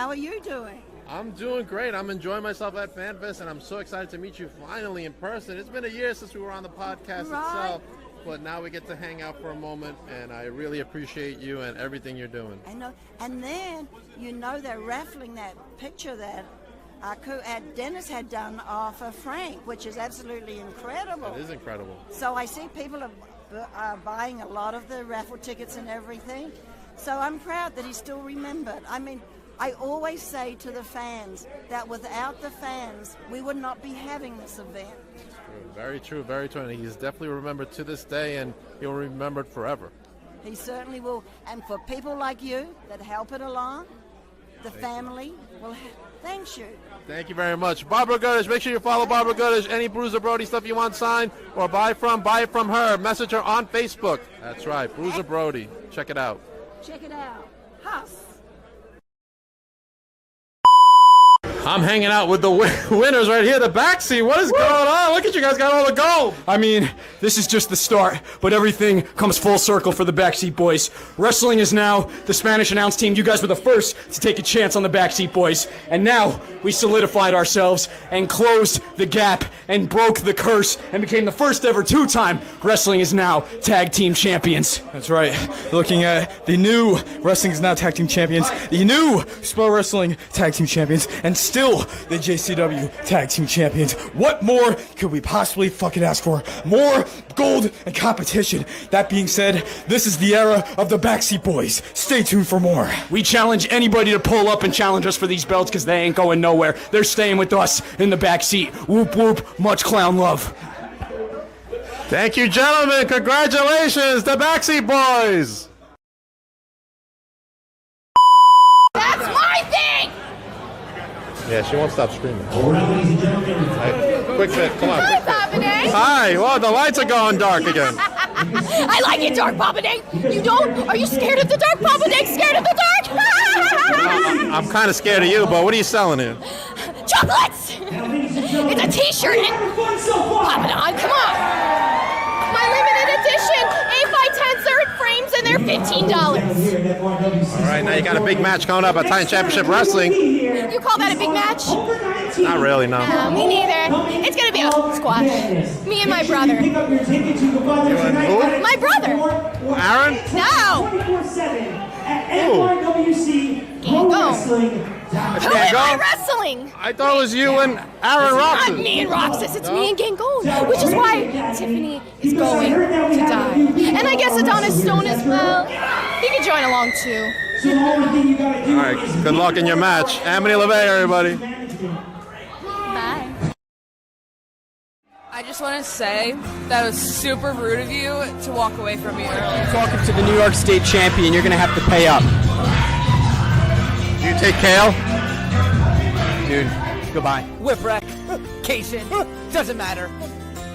How are you doing? I'm doing great. I'm enjoying myself at FanFest, and I'm so excited to meet you finally in person. It's been a year since we were on the podcast itself, but now we get to hang out for a moment, and I really appreciate you and everything you're doing. I know. And then, they're raffling that picture that Dennis had done of Frank, which is absolutely incredible. It is incredible. So I see people are buying a lot of the raffle tickets and everything. So I'm proud that he's still remembered. I mean, I always say to the fans that without the fans, we would not be having this event. Very true, very true. And he's definitely remembered to this day, and he'll be remembered forever. He certainly will. And for people like you that help it along, the family will thanks you. Thank you very much. Barbara Goodish, make sure you follow Barbara Goodish. Any Bruiser Brody stuff you want signed or buy it from her. Message her on Facebook. That's right, Bruiser Brody. Check it out. Check it out. Huss. I'm hanging out with the winners right here, the backseat. What is going on? Look at you guys got all the gold. I mean, this is just the start, but everything comes full circle for the Backseat Boys. Wrestling is now the Spanish announce team. You guys were the first to take a chance on the Backseat Boys, and now we solidified ourselves and closed the gap and broke the curse and became the first ever two-time Wrestling is Now Tag Team Champions. That's right. Looking at the new Wrestling is Now Tag Team Champions, the new Spell Wrestling Tag Team Champions, and still the JCW Tag Team Champions. What more could we possibly fucking ask for? More gold and competition. That being said, this is the era of the Backseat Boys. Stay tuned for more. We challenge anybody to pull up and challenge us for these belts because they ain't going nowhere. They're staying with us in the backseat. Whoop whoop, much clown love. Thank you, gentlemen. Congratulations, the Backseat Boys. That's my thing! Yeah, she won't stop screaming. Quick bit, come on. Hi, Papa Day. Hi, well, the lights are going dark again. I like it dark, Papa Day. You don't? Are you scared of the dark, Papa Day? Scared of the dark? I'm kind of scared of you, but what are you selling here? Chocolates! It's a t-shirt. Pop it on, come on. My limited edition 8x10 third frames, and they're $15. All right, now you got a big match coming up at Titan Championship Wrestling. You call that a big match? Not really, no. Me neither. It's gonna be a squash. Me and my brother. You and who? My brother. Aaron? No. Who? Who am I wrestling? I thought it was you and Aaron Roxas. Not me and Roxas, it's me and Gangone, which is why Tiffany is going to die. And I guess Adonis Stone as well. He can join along too. All right, good luck in your match. Amity LeVay, everybody. Bye. I just want to say that it was super rude of you to walk away from me earlier. Talking to the New York State champion, you're going to have to pay up. Do you take kale? Dude, goodbye. Whipwreck, Cation, doesn't matter.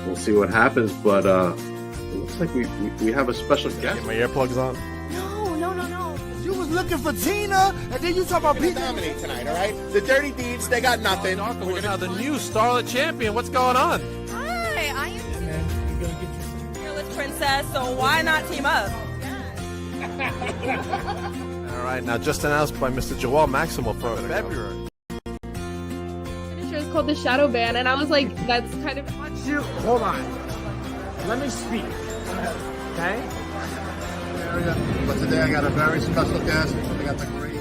We'll see what happens, but it looks like we have a special guest. Get my earplugs on. No. You was looking for Tina, and then you talk about people dominate tonight, all right? The Dirty Deeds, they got nothing. We're now the new Starlet Champion. What's going on? Hi, I am Fearless Princess, so why not team up? All right, now just announced by Mr. Joel Maximo for February. It's called the Shadow Ban, and I was like, that's kind of... Hold on. Let me speak. Okay? But today I got a very special guest. I got the great...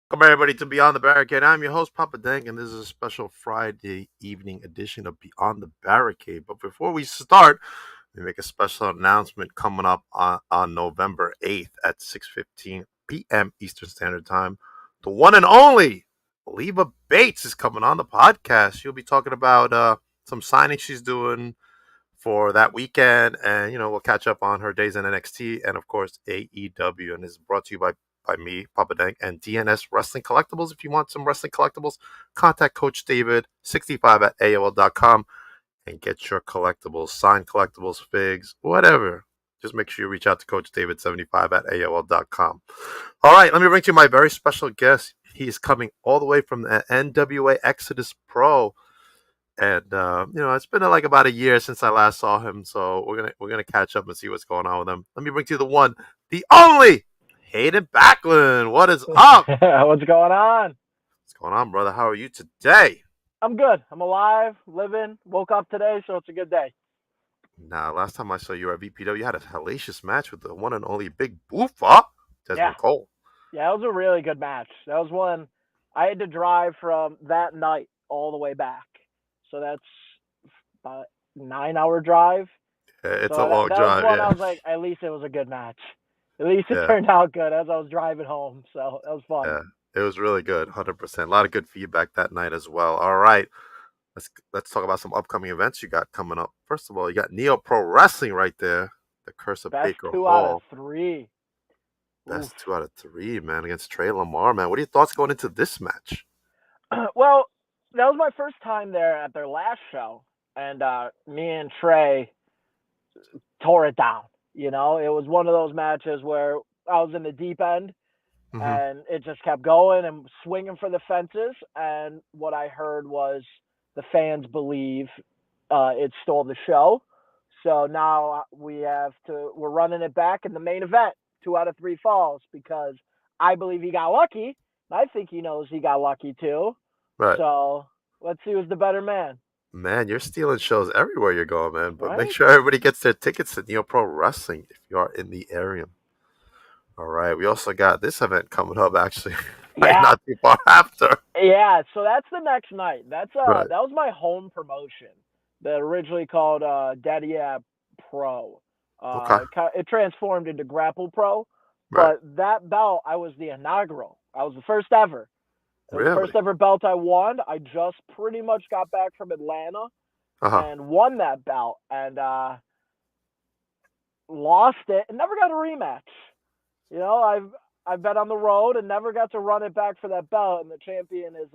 Welcome everybody to Beyond the Barricade. I'm your host, Papa Dank, and this is a special Friday evening edition of Beyond the Barricade. But before we start, we make a special announcement coming up on November 8th at 6:15 p.m. Eastern Standard Time. The one and only Leva Bates is coming on the podcast. She'll be talking about some signings she's doing for that weekend, and we'll catch up on her days in NXT and of course AEW. And this is brought to you by me, Papa Dank, and DNS Wrestling Collectibles. If you want some wrestling collectibles, contact Coach David 65 at AOL.com and get your collectibles, signed collectibles, figs, whatever. Just make sure you reach out to Coach David 75 at AOL.com. All right, let me bring to you my very special guest. He is coming all the way from the NWA Exodus Pro, And it's been like about a year since I last saw him, so we're gonna catch up and see what's going on with him. Let me bring to you the one, the only Hayden Backlund. What is up? What's going on? What's going on, brother? How are you today? I'm good. I'm alive, living. Woke up today, so it's a good day. Now, last time I saw you at VPW, you had a hellacious match with the one and only Big Boofa, Desmond Cole. Yeah, it was a really good match. That was one I had to drive from that night all the way back. So that's about a 9-hour drive. Yeah, it's so a long that drive. was one Yeah. I was like, at least it was a good match. At least it Yeah. turned out good as I was driving home. So that was fun. Yeah, it was really good, 100%. A lot of good feedback that night as well. All right, let's talk about some upcoming events you got coming up. First of all, you got Neo Pro Wrestling right there. The Curse of Best Baker 2 Hall. out of 3. Best 2 out of 3, man, against Trey Lamar, man. What are your thoughts going into this match? Well, that was my first time there at their last show, and me and Trey tore it down. It was one of those matches where I was in the deep end, and it just kept going and swinging for the fences. And what I heard was the fans believe it stole the show. So now we're running it back in the main event, 2 out of 3 falls, because I believe he got lucky. I think he knows he got lucky too. Right. So let's see who's the better man. Man, you're stealing shows everywhere you're going, man. But Right? make sure everybody gets their tickets to Neo Pro Wrestling if you are in the area. All right. We also got this event coming up, actually. Yeah. Not too far after. Yeah. So that's the next night. That's Right. That was my home promotion. That originally called Daddy Pro. Okay. It transformed into Grapple Pro. Right. But that belt, I was the inaugural. I was the first ever. It was Really? the first ever belt I won. I just pretty much got back from Atlanta and won that belt, and lost it and never got a rematch. I've been on the road and never got to run it back for that belt, and the champion is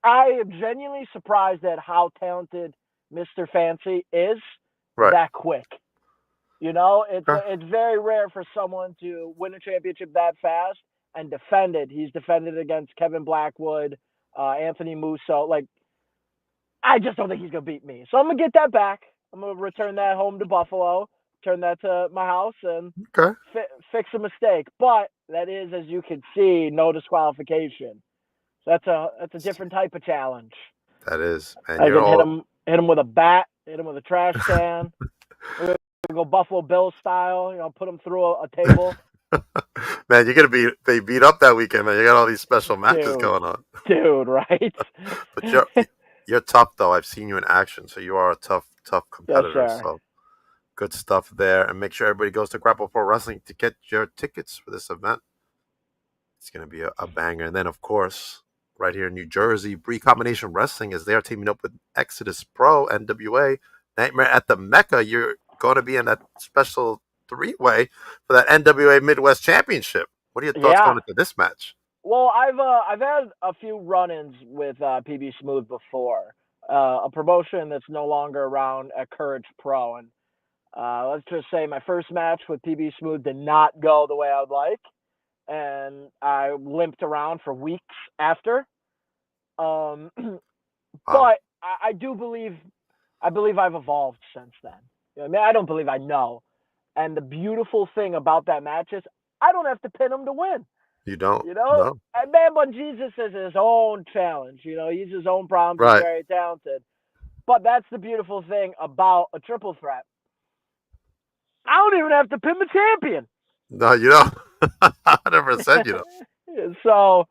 I am genuinely surprised at how talented Mr. Fancy is that quick. It's very rare for someone to win a championship that fast and defend it. He's defended against Kevin Blackwood, Anthony Musso. Like, I just don't think he's going to beat me. So I'm going to get that back. I'm going to return that home to Buffalo, turn that to my house, and fix a mistake. But that is, as you can see, no disqualification. So that's a different type of challenge. That is. Man, I can hit him with a bat, hit him with a trash can. We're gonna go Buffalo Bills style, put him through a table. Man, you're gonna be beat up that weekend, man. You got all these special matches going on, dude. Right? But you're tough, though. I've seen you in action, so you are a tough competitor. Yes, sir. So good stuff there, and make sure everybody goes to Grapple Pro Wrestling to get your tickets for this event. It's gonna be a banger, and then of course, right here in New Jersey, Bree Combination Wrestling is there teaming up with Exodus Pro, NWA, Nightmare at the Mecca. You're going to be in that special 3-way for that NWA Midwest Championship. What are your thoughts going into this match? Well, I've had a few run-ins with PB Smooth before, a promotion that's no longer around at Courage Pro, and let's just say my first match with PB Smooth did not go the way I would like, and I limped around for weeks after. But I do believe I've evolved since then. I don't believe I know. And the beautiful thing about that match is I don't have to pin him to win. You don't. No. And Man Bun Jesus is his own challenge. He's his own problem. Right. He's very talented. But that's the beautiful thing about a triple threat. I don't even have to pin the champion. No, you don't. 100% you don't. So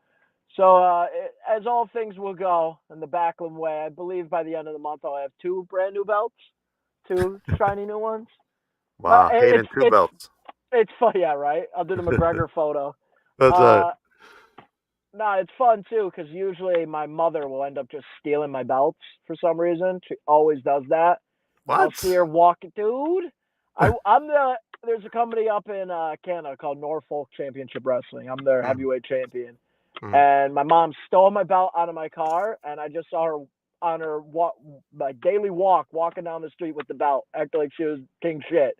as all things will go in the Backlund way, I believe by the end of the month I'll have 2 brand new belts, 2 shiny new ones. Wow, Hayden 2 belts. It's fun, yeah, right? I'll do the McGregor photo. That's right. No, it's fun too because usually my mother will end up just stealing my belts for some reason. She always does that. What? I'll see her walking, dude. There's a company up in Canada called Norfolk Championship Wrestling. I'm their heavyweight champion. And my mom stole my belt out of my car, and I just saw her on her daily walk, walking down the street with the belt, acting like she was king shit.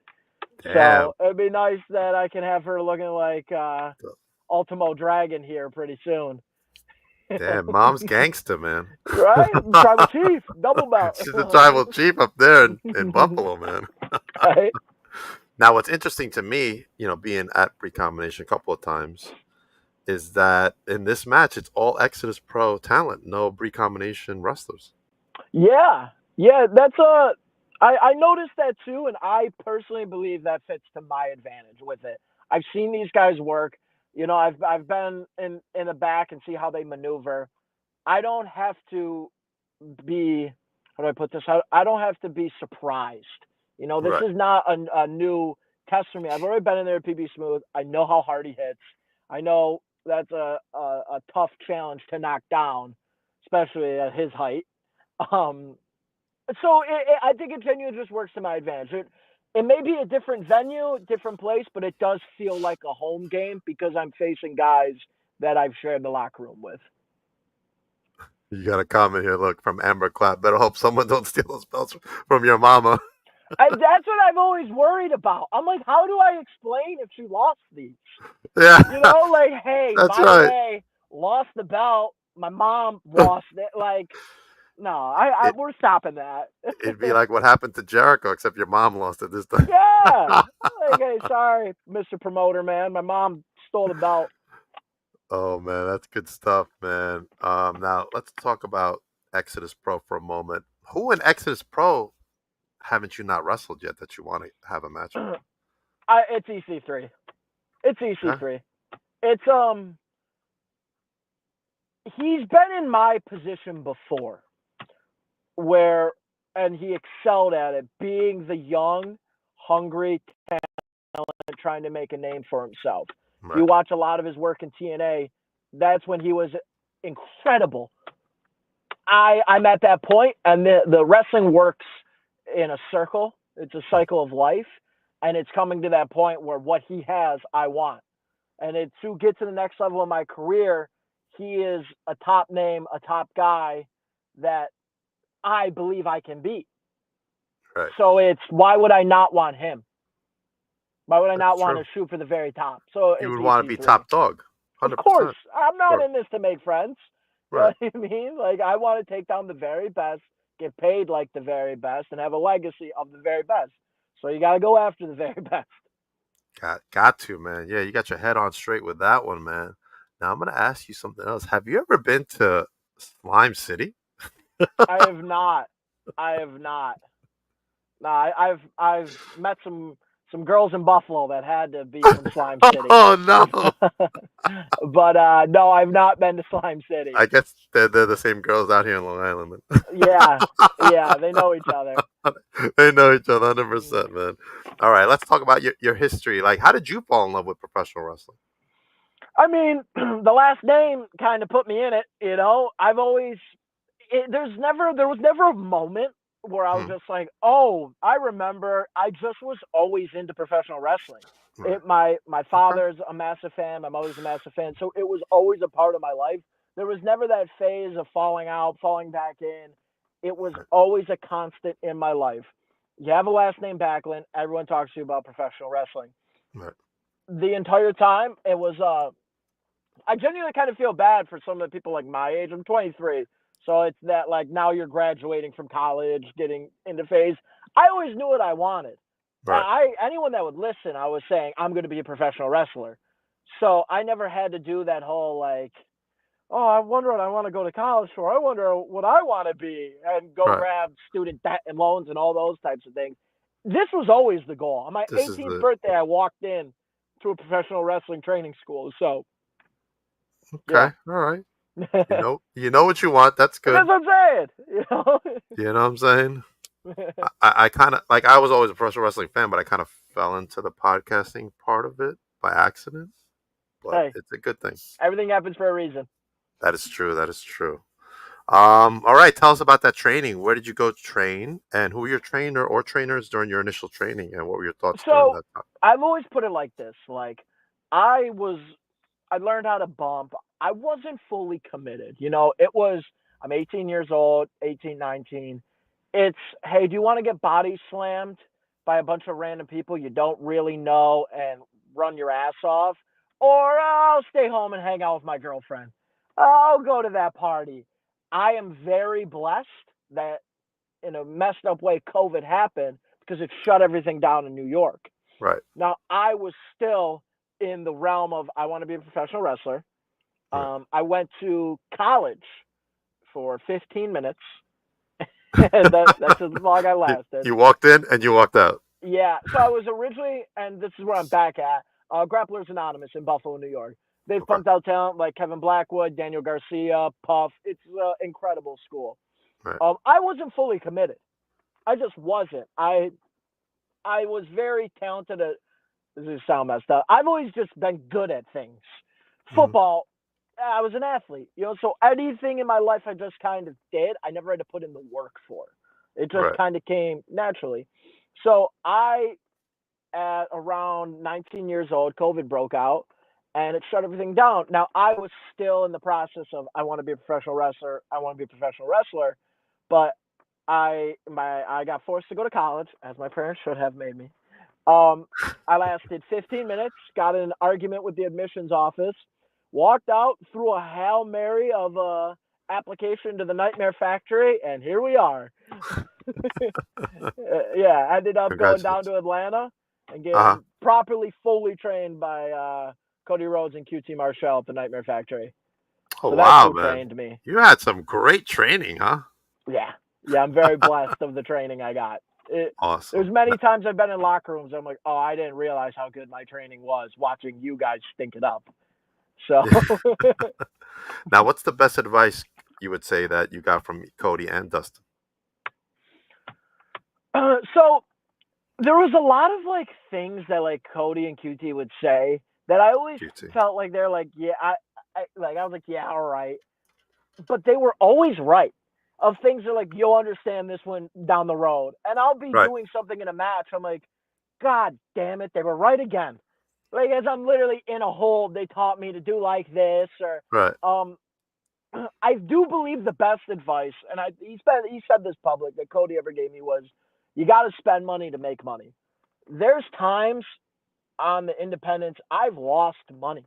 Damn. So it'd be nice that I can have her looking like Ultimo Dragon here pretty soon. Damn, mom's gangster, man. Right? Tribal chief, double belt. She's the tribal chief up there in Buffalo, man. Right? Now, what's interesting to me, being at Recombination a couple of times, is that in this match, it's all Exodus Pro talent, no Recombination wrestlers. Yeah, that's I noticed that too, and I personally believe that fits to my advantage with it. I've seen these guys work. I've been in the back and see how they maneuver. I don't have to be, how do I put this? I don't have to be surprised. This is not a new test for me. I've already been in there at PB Smooth. I know how hard he hits. I know that's a tough challenge to knock down, especially at his height. So I think it genuinely just works to my advantage. It may be a different venue, different place, but it does feel like a home game because I'm facing guys that I've shared the locker room with. You got a comment here, look, from Amber Clapp. Better hope someone don't steal those belts from your mama. That's what I've always worried about. I'm like, how do I explain if she lost these? Yeah. Hey, that's by right. the way, lost the belt. My mom lost it. No, we're stopping that. It'd be like what happened to Jericho, except your mom lost it this time. Yeah. Hey, sorry, Mr. Promoter, man. My mom stole the belt. Oh, man, that's good stuff, man. Now, let's talk about Exodus Pro for a moment. Who in Exodus Pro haven't you not wrestled yet that you want to have a match with? It's EC3. It's EC3. It's, he's been in my position before and he excelled at it, being the young, hungry talent trying to make a name for himself. Right. You watch a lot of his work in TNA, that's when he was incredible. I'm at that point, and the wrestling works in a circle. It's a cycle of life, and it's coming to that point where what he has, I want. And to get to the next level of my career, he is a top name, a top guy that I believe I can beat. Right. So why would I not want him? Why would I not want to shoot for the very top? So you would want to be top dog. 100%. Of course. I'm not in this to make friends. Right. You know what I mean? I want to take down the very best, get paid like the very best, and have a legacy of the very best. So you got to go after the very best. Got to, man. Yeah, you got your head on straight with that one, man. Now I'm going to ask you something else. Have you ever been to Slime City? I have not. No, I've met some girls in Buffalo that had to be from Slime City. Oh no! But no, I've not been to Slime City. I guess they're the same girls out here in Long Island. Yeah, they know each other. They know each other 100%, man. All right, let's talk about your history. How did you fall in love with professional wrestling? I mean, the last name kind of put me in it. I've always there was never a moment where I was just like, oh, I remember. I just was always into professional wrestling. Right. My father's a massive fan. My mother's a massive fan. So it was always a part of my life. There was never that phase of falling out, falling back in. It was always a constant in my life. You have a last name Backlund. Everyone talks to you about professional wrestling. Right. The entire time, it was, I genuinely kind of feel bad for some of the people like my age. I'm 23. So it's that now you're graduating from college, getting into phase. I always knew what I wanted. Right. Anyone that would listen, I was saying, I'm going to be a professional wrestler. So I never had to do that whole oh, I wonder what I want to go to college for. I wonder what I want to be and go grab student debt and loans and all those types of things. This was always the goal. On my 18th birthday, I walked in to a professional wrestling training school. So. Okay. Yeah. All right. You know what you want. That's good. That's what I'm saying. You know what I'm saying? I kind of I was always a professional wrestling fan, but I kind of fell into the podcasting part of it by accident. But it's a good thing. Everything happens for a reason. That is true. All right. Tell us about that training. Where did you go train, and who were your trainer or trainers during your initial training, and what were your thoughts during that time? I've always put it like this: I learned how to bump. I wasn't fully committed. I'm 18 years old, 18, 19. It's, hey, do you want to get body slammed by a bunch of random people you don't really know and run your ass off? Or I'll stay home and hang out with my girlfriend. I'll go to that party. I am very blessed that in a messed up way COVID happened because it shut everything down in New York. Right. Now, I was still in the realm of I want to be a professional wrestler. Right. I went to college for 15 minutes. And that's as long I lasted. You walked in and you walked out. Yeah. So I was originally, and this is where I'm back at, Grapplers Anonymous in Buffalo, New York. They've pumped out talent like Kevin Blackwood, Daniel Garcia, Puff. It's an incredible school. Right. I wasn't fully committed. I just wasn't. I was very talented at, this is sound messed up. I've always just been good at things. Football, I was an athlete, so anything in my life I just kind of did. I never had to put in the work for. It just kind of came naturally. So at around 19 years old, COVID broke out and it shut everything down. Now I was still in the process of, I want to be a professional wrestler. But I got forced to go to college, as my parents should have made me. I lasted 15 minutes, got in an argument with the admissions office, walked out, threw a Hail Mary of application to the Nightmare Factory, and here we are. Ended up going down to Atlanta and getting properly fully trained by Cody Rhodes and QT Marshall at the Nightmare Factory. Oh, so wow, that's who trained me. You had some great training, huh? Yeah, I'm very blessed of the training I got. Awesome. There's many times I've been in locker rooms. I'm like, oh, I didn't realize how good my training was watching you guys stink it up. So now, what's the best advice you would say that you got from Cody and Dustin? So there was a lot of things that Cody and QT would say that I always felt like they're like, yeah, I was like, yeah, all right, but they were always right. Of things that you'll understand this one down the road, and I'll be doing something in a match. I'm like, God damn it, they were right again. As I'm literally in a hold, they taught me to do like this, or I do believe the best advice, and he said this public that Cody ever gave me was, you got to spend money to make money. There's times on the independents I've lost money,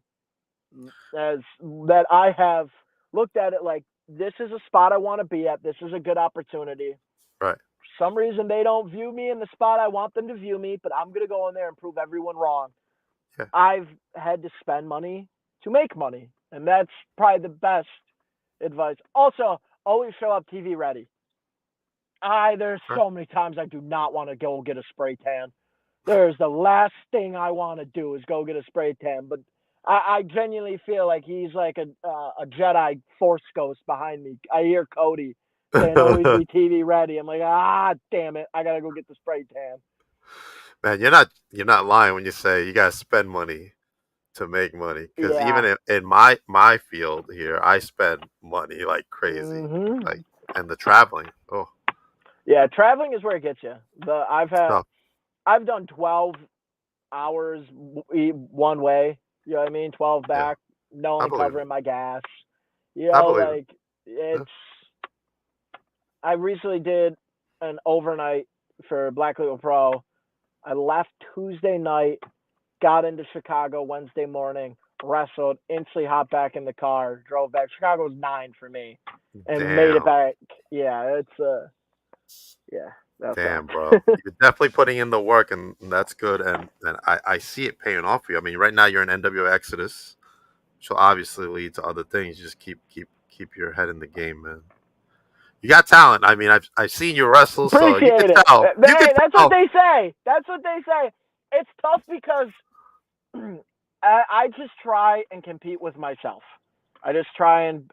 as that I have looked at it like, this is a spot I want to be at. This is a good opportunity. Right. For some reason they don't view me in the spot I want them to view me, but I'm going to go in there and prove everyone wrong. Yeah. I've had to spend money to make money, and that's probably the best advice. Also, always show up TV ready. There's so many times I do not want to go get a spray tan. There's the last thing I want to do is go get a spray tan, but I genuinely feel like he's like a Jedi Force ghost behind me. I hear Cody saying, always be TV ready. I'm like, damn it, I gotta go get the spray tan. Man, you're not lying when you say you gotta spend money to make money. Because even in my field here, I spend money like crazy. And the traveling. Oh. Yeah, traveling is where it gets you. I've done 12 hours one way. You know what I mean? 12 back, no one covering my gas. I recently did an overnight for Black Label Pro. I left Tuesday night, got into Chicago Wednesday morning, wrestled, instantly hopped back in the car, drove back. Chicago was 9 for me, and made it back. Yeah, Damn, bro. You're definitely putting in the work, and that's good. And I see it paying off for you. I mean, right now you're in NWO Exodus, which will obviously lead to other things. You just keep your head in the game, man. You got talent. I mean, I've seen you wrestle, Appreciate so you can it. tell. That's what they say. That's what they say. It's tough because I just try and compete with myself. I just try and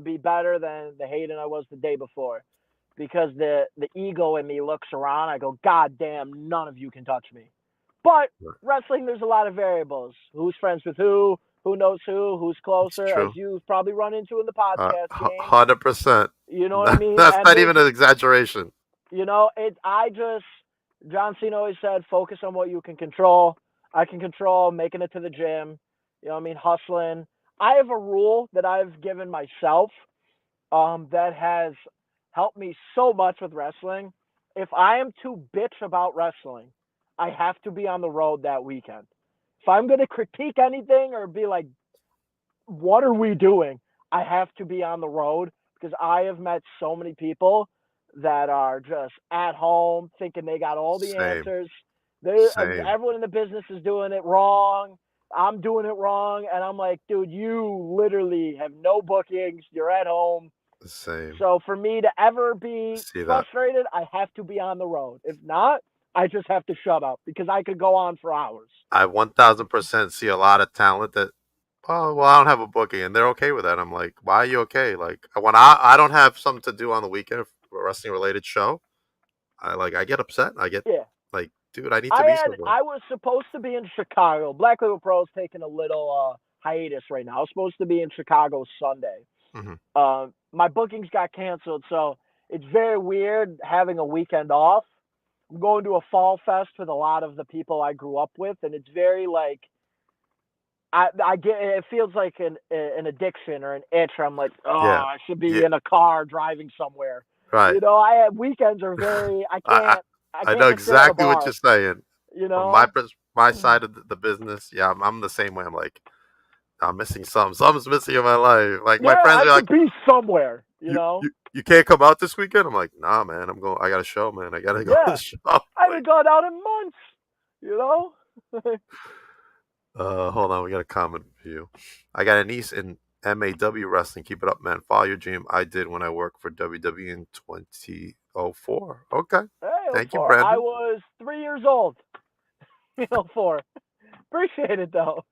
be better than the Hayden I was the day before. Because the ego in me looks around, I go, God damn, none of you can touch me. But wrestling, there's a lot of variables. Who's friends with who knows who's closer, as you've probably run into in the podcast game. 100%. You know what I mean? That's not even an exaggeration. John Cena always said, focus on what you can control. I can control making it to the gym, you know what I mean, hustling. I have a rule that I've given myself that has helped me so much with wrestling. If I am too bitch about wrestling, I have to be on the road that weekend. If I'm going to critique anything or be like, what are we doing? I have to be on the road because I have met so many people that are just at home thinking they got all the answers. Everyone in the business is doing it wrong. I'm doing it wrong. And I'm like, dude, you literally have no bookings. You're at home. Same. So for me to ever be frustrated, I have to be on the road. If not, I just have to shut up because I could go on for hours. I 1000% see a lot of talent that, oh, well, I don't have a booking, and they're okay with that. I'm like, why are you okay? Like, when I don't have something to do on the weekend for a wrestling related show, I get upset. I get like, dude, I need to be somewhere. I was supposed to be in Chicago. Black Label Pro is taking a little hiatus right now. I was supposed to be in Chicago Sunday. Mm-hmm. My bookings got canceled, so it's very weird having a weekend off. I'm going to a fall fest with a lot of the people I grew up with, and it's very like I get it feels like an addiction or an itch. I'm like, I should be in a car driving somewhere. Right. You know, I have weekends are very I can't. I know exactly what you're saying. You know, from my side of the business, I'm the same way. I'm like, I'm missing something. Something's missing in my life. Like my friends are like, be somewhere. You know, you can't come out this weekend. I'm like, nah, man. I'm going. I got a show, man. I gotta go to the show. I haven't gone out in months. You know. Hold on. We got a comment for you. I got a niece in MAW wrestling. Keep it up, man. Follow your dream. I did when I worked for WWE in 2004. Okay. Hey, thank you, Brandon. I was 3 years old. 04. Appreciate it though.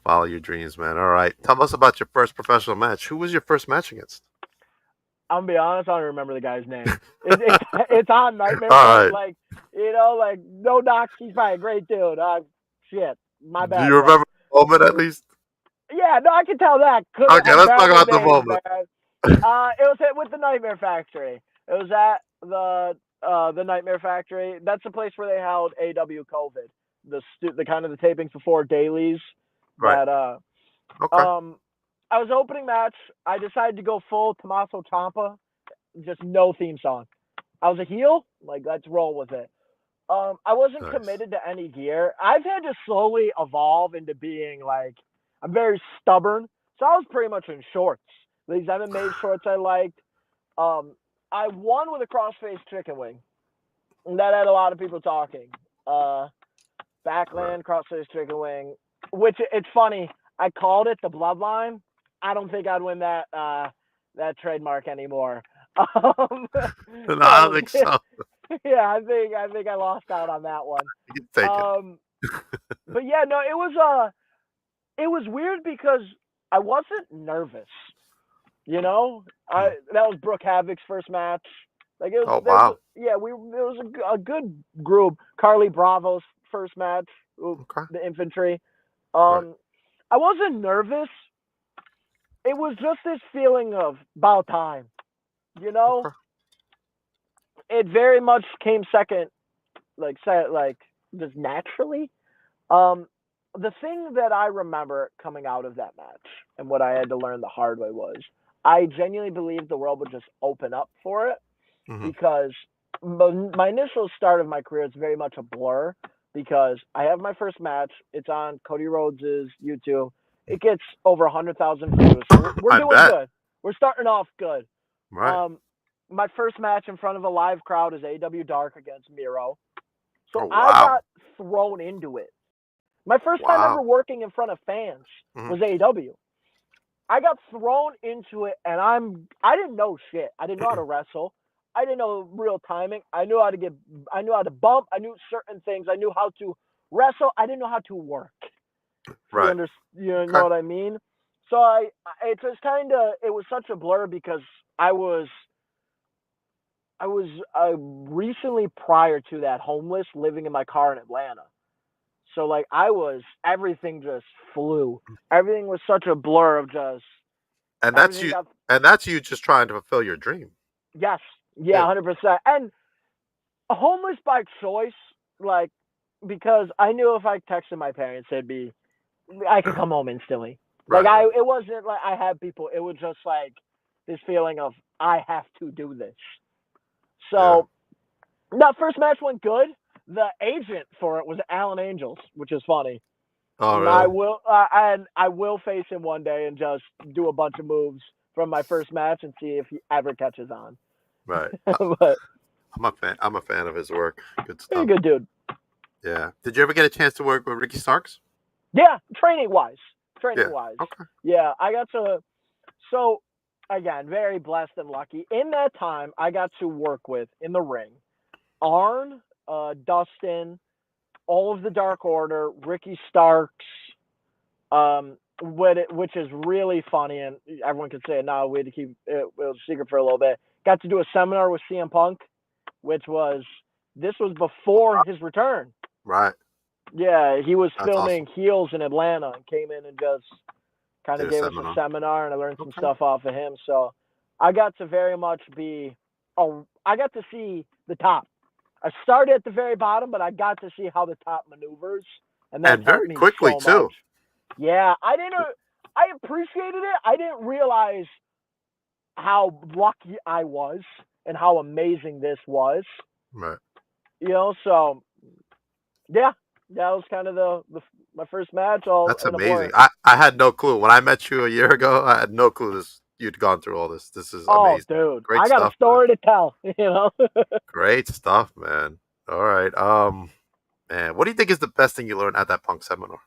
Follow your dreams, man. All right. Tell us about your first professional match. Who was your first match against? I'm gonna be honest, I don't remember the guy's name. It's on Nightmare. All right. Like, you know, like no knocks, he's probably a great dude. Shit. My bad. Do you remember the moment at least? Yeah, no, I can tell that. Okay, let's talk about the moment. It was with the Nightmare Factory. It was at the Nightmare Factory. That's the place where they held AW COVID. The kind of the tapings before dailies. Right. That I was opening match. I decided to go full Tommaso Ciampa, just no theme song. I was a heel. Like, let's roll with it. I wasn't committed to any gear. I've had to slowly evolve into being like, I'm very stubborn. So I was pretty much in shorts. These MMA shorts I liked. I won with a crossface chicken wing. And that had a lot of people talking. Backlund, crossface chicken wing. Which, it's funny, I called it the Bloodline. I don't think I'd win that trademark anymore. No, I don't think so. Yeah, I think I lost out on that one. You can take it. But yeah, no, it was weird because I wasn't nervous. You know, that was Brooke Havoc's first match. Like, it was. Oh wow. Yeah, it was a good group. Carly Bravo's first match, the infantry. I wasn't nervous. It was just this feeling of about time. You know, it very much came second, just naturally. The thing that I remember coming out of that match and what I had to learn the hard way was I genuinely believed the world would just open up for it because my initial start of my career is very much a blur because I have my first match. It's on Cody Rhodes' YouTube. It gets over 100,000 views. So we're doing good. We're starting off good. Right. My first match in front of a live crowd is AW Dark against Miro. So wow. I got thrown into it. My first time ever working in front of fans was AW. I got thrown into it, and I didn't know shit. I didn't know how to wrestle. I didn't know real timing. I knew how to bump. I knew certain things. I knew how to wrestle. I didn't know how to work. Right. You know what I mean? So it was such a blur because I was recently prior to that homeless living in my car in Atlanta. So like everything just flew. Everything was such a blur of just. And that's you just trying to fulfill your dream. Yes. Yeah, 100%. And homeless by choice, like, because I knew if I texted my parents, I could come home instantly. Right. Like it wasn't like I had people. It was just like this feeling of I have to do this. So that first match went good. The agent for it was Alan Angels, which is funny. Oh, And really? I will face him one day and just do a bunch of moves from my first match and see if he ever catches on. Right. But I'm a fan of his work. Good he's a stuff. good dude. Yeah. Did you ever get a chance to work with Ricky Starks? Yeah, training wise. Yeah. Okay. Yeah, I got to. So, again, very blessed and lucky. In that time, I got to work with, in the ring, Arn, Dustin, all of the Dark Order, Ricky Starks, which is really funny, and everyone can say it now. We had to keep it was a secret for a little bit. Got to do a seminar with CM Punk, this was before his return. Right. Yeah, he was That's filming awesome. Heels in Atlanta and came in and just kind of gave us a seminar, and I learned some stuff off of him. So I got to very much I got to see the top. I started at the very bottom, but I got to see how the top maneuvers, and that helped very me quickly so too. much. Yeah, I appreciated it. I didn't realize how lucky I was and how amazing this was. Right. So yeah, that was kind of my first match. That's amazing. I had no clue when I met you a year ago. I had no clue you'd gone through all this. This is amazing. Dude, Great I got stuff, a story to tell. Great stuff, man. All right. Man, what do you think is the best thing you learned at that Punk seminar?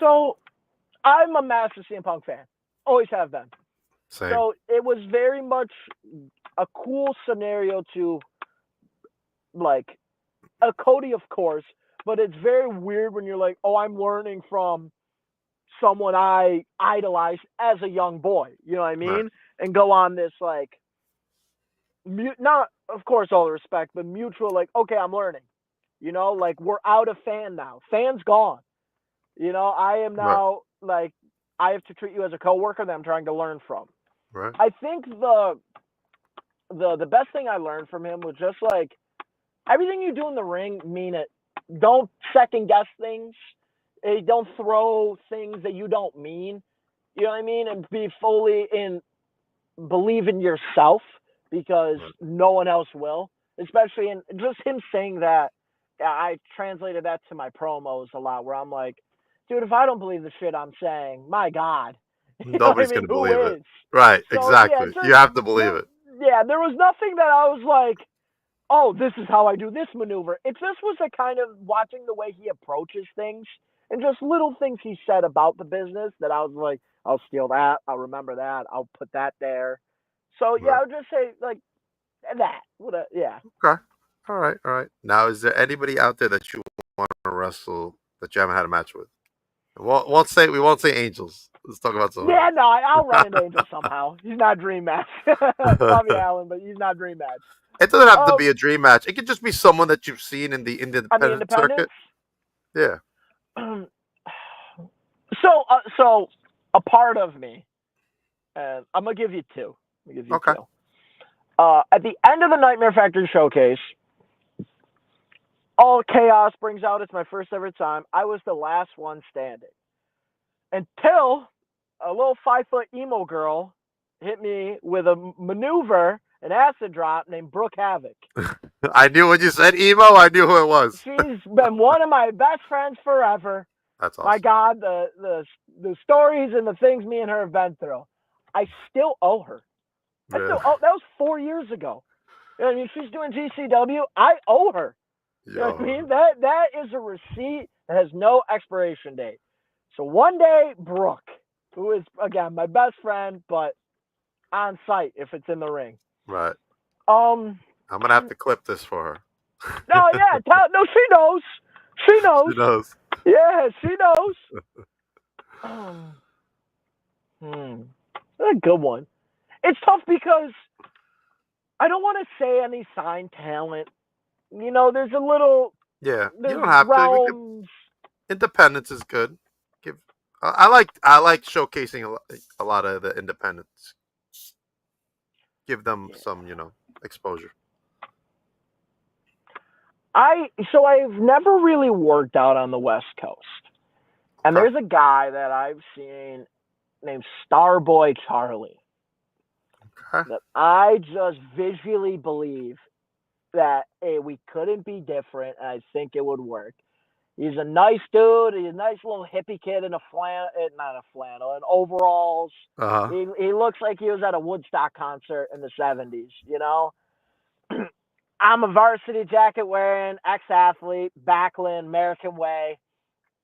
So I'm a massive CM Punk fan. Always have been. Same. So it was very much a cool scenario to, like, a Cody, of course, but it's very weird when you're like, oh, I'm learning from someone I idolized as a young boy. You know what I mean? Right. And go on this, like, not, of course, all the respect, but mutual, like, okay, I'm learning. Like, we're out of fan now. Fan's gone. I am now, like, I have to treat you as a coworker that I'm trying to learn from. Right. I think the best thing I learned from him was just, like, everything you do in the ring, mean it. Don't second guess things. Don't throw things that you don't mean. You know what I mean? And believe in yourself, because no one else will. Especially in just him saying that. I translated that to my promos a lot, where I'm like, dude, if I don't believe the shit I'm saying, my God. Nobody's going to believe it. Right, So, exactly. Yeah, you have to believe it. Yeah, there was nothing that I was like, oh, this is how I do this maneuver. It just was a kind of watching the way he approaches things and just little things he said about the business that I was like, I'll steal that. I'll remember that. I'll put that there. So, yeah, I would just say, like, that. Yeah. Okay. All right. Now, is there anybody out there that you want to wrestle that you haven't had a match with? We won't say Angels. Let's talk about something. Yeah, no, I'll run into Angel somehow. He's not dream match. Love you, Alan, but he's not dream match. It doesn't have to be a dream match. It could just be someone that you've seen in the independent circuit. Yeah. So a part of me, and I'm gonna give you two. Okay. At the end of the Nightmare Factory showcase, all chaos brings out. It's my first ever time. I was the last one standing until a little 5-foot emo girl hit me with a maneuver, an acid drop named Brooke Havoc. I knew when you said emo, I knew who it was. She's been one of my best friends forever. That's awesome. My God, the stories and the things me and her have been through. I still owe her. Really? That was 4 years ago. I mean, she's doing GCW. I owe her. You know what I mean? That is a receipt that has no expiration date. So one day, Brooke, who is, again, my best friend, but on site if it's in the ring. Right. I'm going to have to clip this for her. No, yeah. No, she knows. She knows. She knows. Yeah, she knows. That's a good one. It's tough because I don't want to say any signed talent. There's a little. Yeah, you don't have realms. to. Independence is good. I like showcasing a lot of the independents. Give them some, exposure. I've never really worked out on the West Coast. And there's a guy that I've seen named Starboy Charlie. Okay. That I just visually believe that, hey, we couldn't be different, and I think it would work. He's a nice dude. He's a nice little hippie kid in in overalls. Uh-huh. He looks like he was at a Woodstock concert in the 70s, you know? I'm a varsity jacket wearing ex-athlete, Backlund, American Way.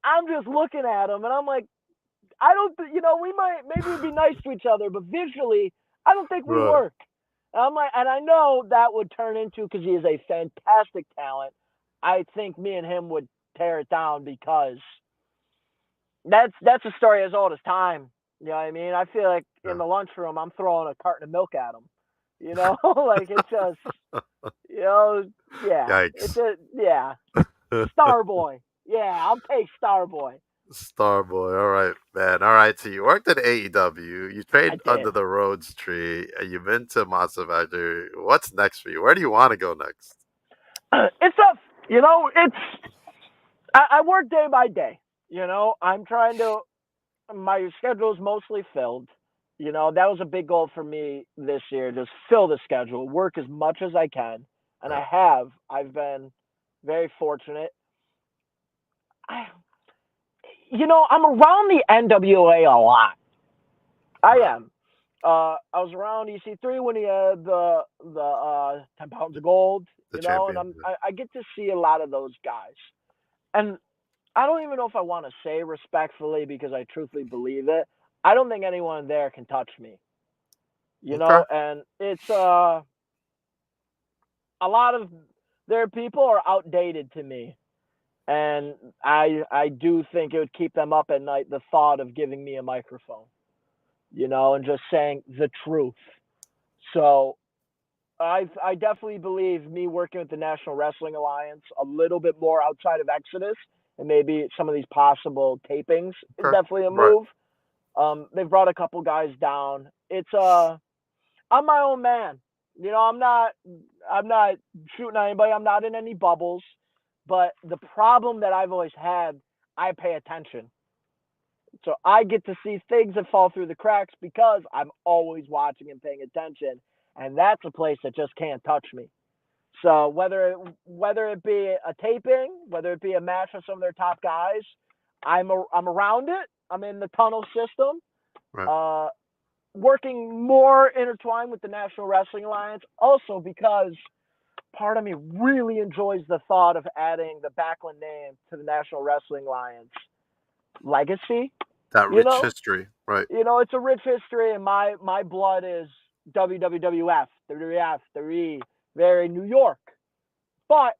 I'm just looking at him, and I'm like, I don't, maybe we'd be nice to each other, but visually, I don't think we work. And I'm like, and I know that would turn into, because he is a fantastic talent, I think me and him would tear it down, because that's a story as old as time. You know what I mean? I feel like in the lunchroom, I'm throwing a carton of milk at him. You know, like it's just, yeah. Yikes. Starboy. Yeah, I'll take Starboy. Starboy. All right, man. All right. So you worked at AEW. You trained under the Rhodes tree, and you've been to Monster Factory. What's next for you? Where do you want to go next? It's tough. I work day by day. I'm trying to. My schedule is mostly filled. That was a big goal for me this year. Just fill the schedule, work as much as I can, and I have. I've been very fortunate. I'm around the NWA a lot. I am. I was around EC3 when he had the 10 pounds of gold, and I get to see a lot of those guys. And I don't even know if I want to say respectfully, because I truthfully believe it. I don't think anyone there can touch me. And it's a lot of their people are outdated to me. And I do think it would keep them up at night, the thought of giving me a microphone, and just saying the truth. So I definitely believe me working with the National Wrestling Alliance a little bit more outside of Exodus and maybe some of these possible tapings is definitely a move. They've brought a couple guys down. I'm my own man. I'm not shooting at anybody. I'm not in any bubbles. But the problem that I've always had, I pay attention. So I get to see things that fall through the cracks because I'm always watching and paying attention. And that's a place that just can't touch me. So whether it be a taping, whether it be a match with some of their top guys, I'm around it. I'm in the tunnel system. Right. Working more intertwined with the National Wrestling Alliance, also because part of me really enjoys the thought of adding the Backlund name to the National Wrestling Alliance legacy. That rich history, right? It's a rich history, and my blood is WWF, WWF, WWE, very New York. But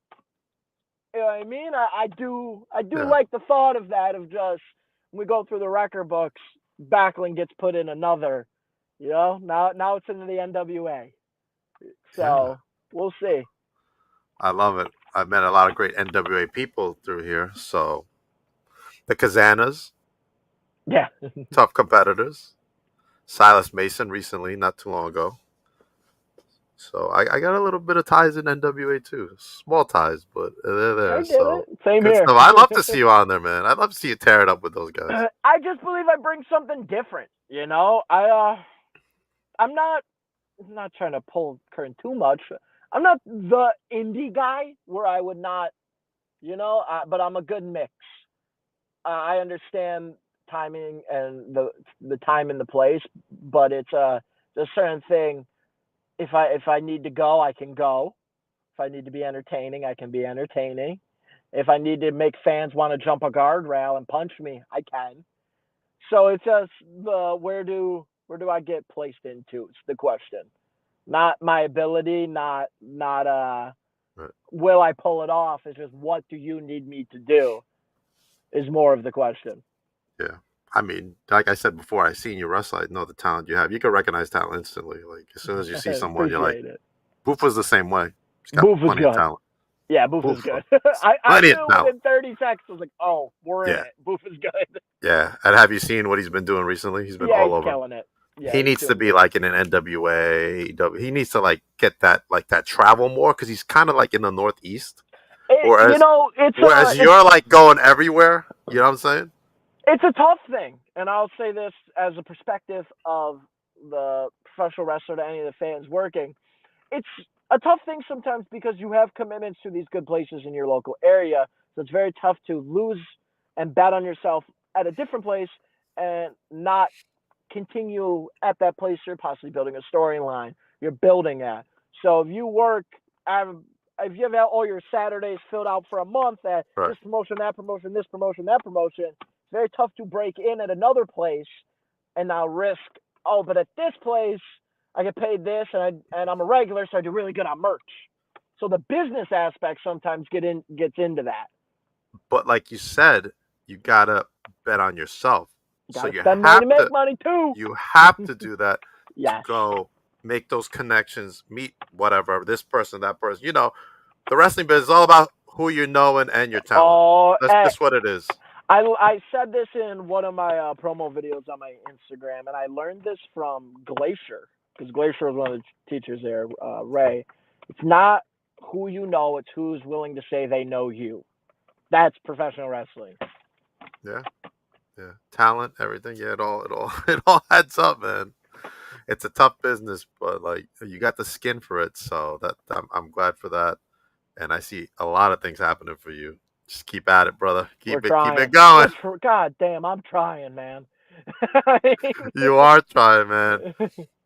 you know what I mean? I do like the thought of that, of just when we go through the record books, Backlund gets put in another. Now it's into the NWA. So we'll see. I love it. I've met a lot of great NWA people through here. So the Kazanas, tough competitors. Silas Mason recently, not too long ago. So I got a little bit of ties in NWA too. Small ties, but they're there. Same here. I'd love to see you on there, man. I'd love to see you tear it up with those guys. I just believe I bring something different. I'm not trying to pull current too much. I'm not the indie guy where I would not, but I'm a good mix. I understand timing and the time and the place, but it's a certain thing. If I need to go, I can go. If I need to be entertaining, I can be entertaining. If I need to make fans want to jump a guardrail and punch me, I can. So it's just where do I get placed into? It's the question. Not my ability, not will I pull it off? It's just what do you need me to do is more of the question. Yeah. I mean, like I said before, I seen you wrestle. I know the talent you have. You can recognize talent instantly. Like as soon as you see someone, you're like, Boof was the same way. He's got plenty of talent. Yeah, Boof is good. I knew within 30 seconds, I was like, oh, we're in it. Boof is good. Yeah. And have you seen what he's been doing recently? He's been all over. Killing it. Yeah, he needs to be like in an NWA. He needs to like get that travel more because he's kind of like in the Northeast. Whereas you're like going everywhere. You know what I'm saying? It's a tough thing, and I'll say this as a perspective of the professional wrestler to any of the fans working. It's a tough thing sometimes because you have commitments to these good places in your local area. So it's very tough to lose and bet on yourself at a different place and not continue at that place you're possibly building a storyline you're building at. So if you work, if you have all your Saturdays filled out for a month at this promotion, that promotion, this promotion, that promotion, it's very tough to break in at another place and now risk, but at this place I get paid this and I'm a regular, so I do really good on merch. So the business aspect sometimes gets into that. But like you said, you gotta bet on yourself. So you spend money to make money too. You have to do that. Yes. Go make those connections, meet whatever, this person, that person. You know, the wrestling business is all about who you know and your talent. That's just what it is. I said this in one of my promo videos on my Instagram, and I learned this from Glacier, because Glacier was one of the teachers there, Ray. It's not who you know, it's who's willing to say they know you. That's professional wrestling. Yeah. Yeah. Talent, everything. Yeah, it all adds up, man. It's a tough business, but like you got the skin for it, so that I'm glad for that. And I see a lot of things happening for you. Just keep at it, brother. Keep it going. God damn, I'm trying, man. You are trying, man.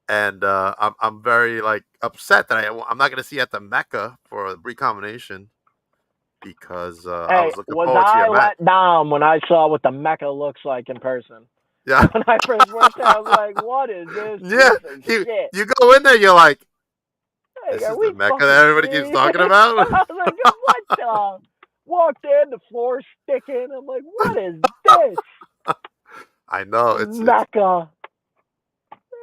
And I'm very upset that I'm not gonna see you at the Mecca for the recombination because I was looking forward to your match. Let down when I saw what the Mecca looks like in person. Yeah. When I first went there, I was like, "What is this?" Yeah. You go in there, you're like, "This is the Mecca that everybody keeps talking about." I was like, "What the?" Walked in, the floor sticking. I'm like, "What is this?" I know it's Mecca.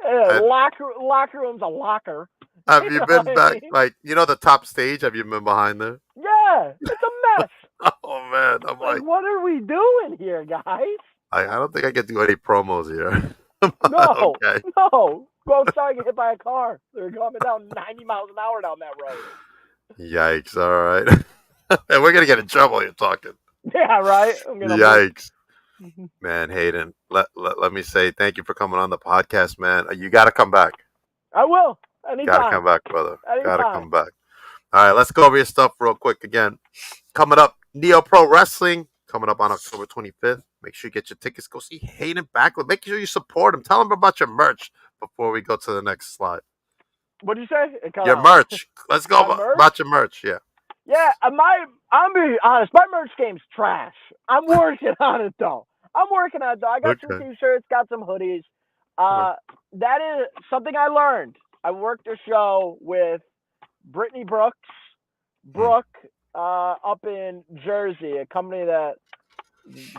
Locker room's a locker. Have you been back, the top stage? Have you been behind there? Yeah, it's a mess. Oh man, I'm like, what are we doing here, guys? I don't think I can do any promos here. No, okay. No. Go outside and get hit by a car. They're coming down 90 miles an hour down that road. Yikes! All right, and we're gonna get in trouble. You're talking. Yeah, right. Yikes. Man, Hayden, let me say thank you for coming on the podcast, man. You got to come back. I will. Anytime. Got to come back, brother. Got to come back. All right, let's go over your stuff real quick again. Coming up, Neo Pro Wrestling, coming up on October 25th. Make sure you get your tickets. Go see Hayden Backlund. Make sure you support him. Tell him about your merch before we go to the next slide. What did you say? Your merch. Let's go about your merch, yeah. Yeah, I'm being honest. My merch game's trash. I'm working on it, though. I got some T-shirts, got some hoodies. That is something I learned. I worked a show with Brittany Brooke up in Jersey, a company that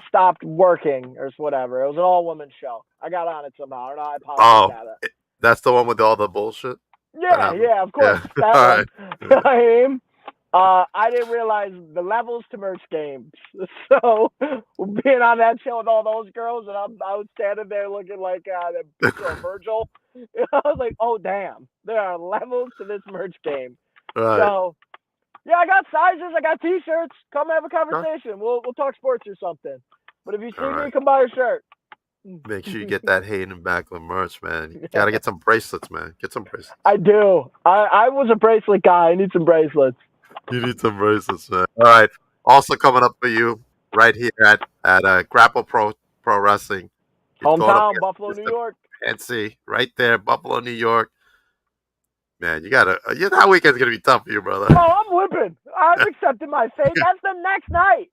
stopped working or whatever. It was an all-woman show. I got on it somehow. I don't know. I apologize about it. That's the one with all the bullshit? Yeah, of course. Yeah. That one. I didn't realize the levels to merch games. So being on that show with all those girls, and I was standing there looking like Virgil. I was like, oh damn, there are levels to this merch game. Right. So yeah, I got sizes, I got T-shirts. Come have a conversation. We'll talk sports or something. But if you see me, come buy a shirt. Make sure you get that Hayden Backlund merch, man. You gotta get some bracelets, man. Get some bracelets. I do. I was a bracelet guy. I need some bracelets. You need some bracelets, man. All right. Also coming up for you right here at Grapple Pro Wrestling. Hometown, Buffalo, New York. And see, right there, Buffalo, New York. Man, that weekend's going to be tough for you, brother. Oh, I'm whipping. I've accepted my fate. That's the next night.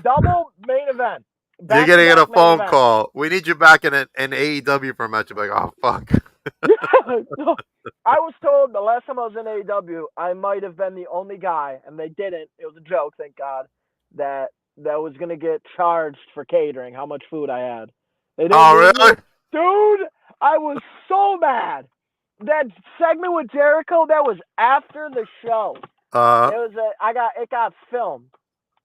Double main event. You're going to get a phone call. We need you back in AEW for a match. You're like, oh, fuck. I was told the last time I was in AEW, I might have been the only guy, and they didn't. It was a joke, thank God, that was going to get charged for catering, how much food I had. They didn't really? Dude, I was so mad. That segment with Jericho, that was after the show. It got filmed.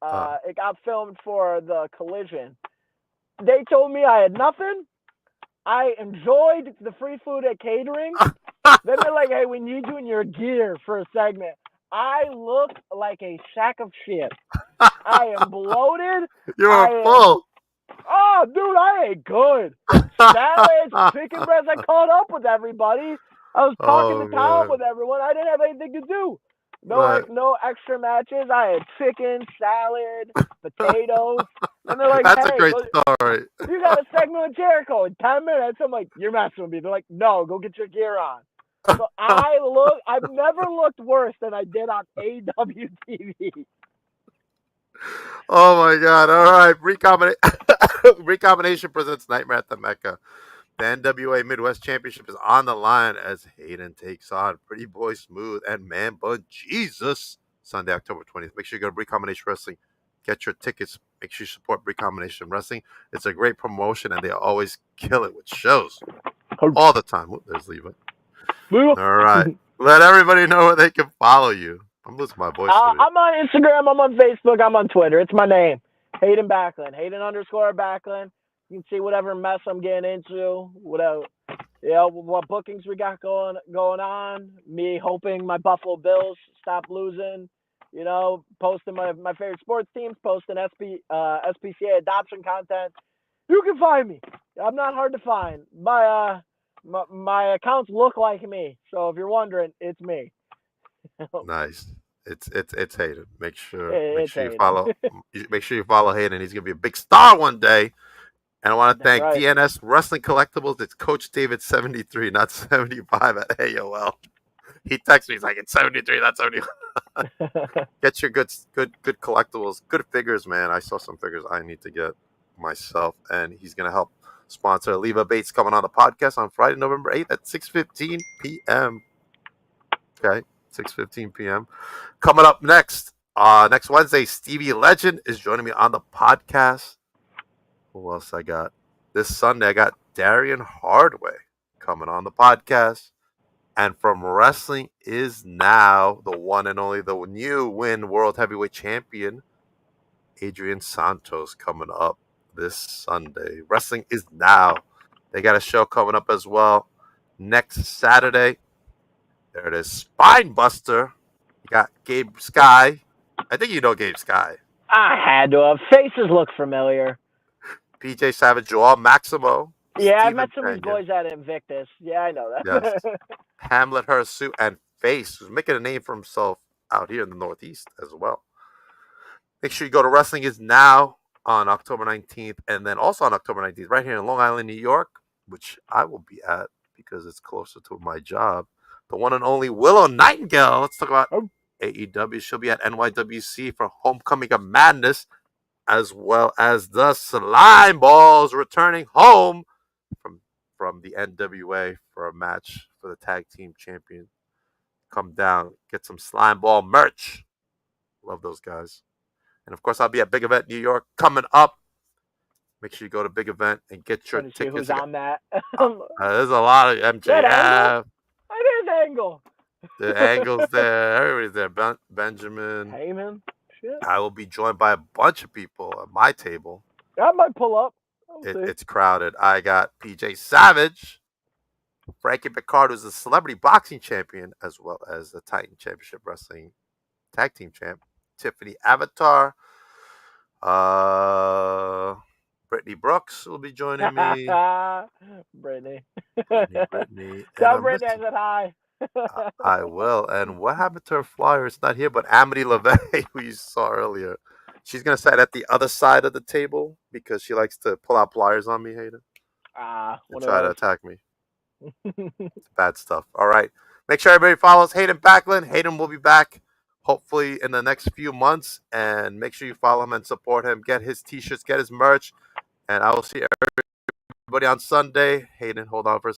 It got filmed for the collision. They told me I had nothing. I enjoyed the free food at catering. Then they're like, hey, we need you in your gear for a segment. I look like a sack of shit. I am bloated. You're full. Oh, dude, I ate good. Salads, chicken breasts. I caught up with everybody. I was talking to Tom man. with everyone. I didn't have anything to do. Right. No extra matches. I had chicken, salad, potatoes. And they're like, That's a hey, great go, story. you got a segment with Jericho in 10 minutes. I'm like, you're messing with me. They're like, no, go get your gear on. So I've never looked worse than I did on AWTV. Oh my God! All right, Recombination presents Nightmare at the Mecca. The NWA Midwest Championship is on the line as Hayden takes on Pretty Boy Smooth and Man Bun Jesus Sunday, October 20th. Make sure you go to Recombination Wrestling. Get your tickets. Make sure you support Recombination Wrestling. It's a great promotion, and they always kill it with shows all the time. Ooh, there's Levi. All right. Let everybody know where they can follow you. I'm losing my voice. I'm on Instagram. I'm on Facebook. I'm on Twitter. It's my name, Hayden Backlund. Hayden_Backlund. You can see whatever mess I'm getting into, whatever, what bookings we got going on. Me hoping my Buffalo Bills stop losing. Posting my favorite sports teams, posting SPCA adoption content. You can find me. I'm not hard to find. My accounts look like me, so if you're wondering, it's me. Nice. It's Hayden. Make sure Hayden. you follow. Make sure you follow Hayden. He's gonna be a big star one day. And I want to thank right. DNS Wrestling Collectibles. It's Coach David 73, not 75 at AOL. He texts me. He's like, it's 73, not 75. Get your good collectibles, good figures, man. I saw some figures I need to get myself, and he's gonna help sponsor Leva Bates coming on the podcast on Friday, November 8th at 6:15 p.m. Okay. 6:15 p.m. Coming up next Wednesday, Stevie Legend is joining me on the podcast. Who else I got? This Sunday, I got Darian Hardway coming on the podcast. And from Wrestling Is Now, the one and only, the new World Heavyweight Champion, Adrian Santos, coming up this Sunday. Wrestling Is Now. They got a show coming up as well next Saturday. There it is. Spinebuster. You got Gabe Sky. I think you know Gabe Sky. I had to have. Faces look familiar. PJ Savage, Joel Maximo. Yeah, Steven I met some of these Pena. boys at Invictus. Yeah, I know that. Yes. Hamlet Hirsu and Face, who's making a name for himself out here in the Northeast as well. Make sure you go to Wrestling Is Now on October 19th, and then also on October 19th, right here in Long Island, New York, which I will be at because it's closer to my job. The one and only Willow Nightingale. Let's talk about AEW. She'll be at NYWC for Homecoming of Madness, as well as the Slime Balls returning home from the NWA for a match for the tag team champion. Come down, get some Slime Ball merch. Love those guys. And of course, I'll be at Big Event New York coming up. Make sure you go to Big Event and get your tickets. Who's on that? There's a lot of MJF. It is Angle. The Angle's there. Everybody's there. Benjamin. Heyman. Shit. I will be joined by a bunch of people at my table. I might pull up. It's crowded. I got PJ Savage, Frankie Picard, who's the celebrity boxing champion, as well as the Titan Championship Wrestling Tag Team Champ, Tiffany Avatar. Brittany Brooks will be joining me. Brittany. Tell Brittany I said hi. I will. And what happened to her flyer? It's not here, but Amity LeVay, who you saw earlier, she's going to sit at the other side of the table because she likes to pull out pliers on me, Hayden. And try to attack me. It's bad stuff. All right. Make sure everybody follows Hayden Backlund. Hayden will be back hopefully in the next few months. And make sure you follow him and support him. Get his T-shirts, get his merch. And I will see everybody on Sunday. Hayden, hold on for a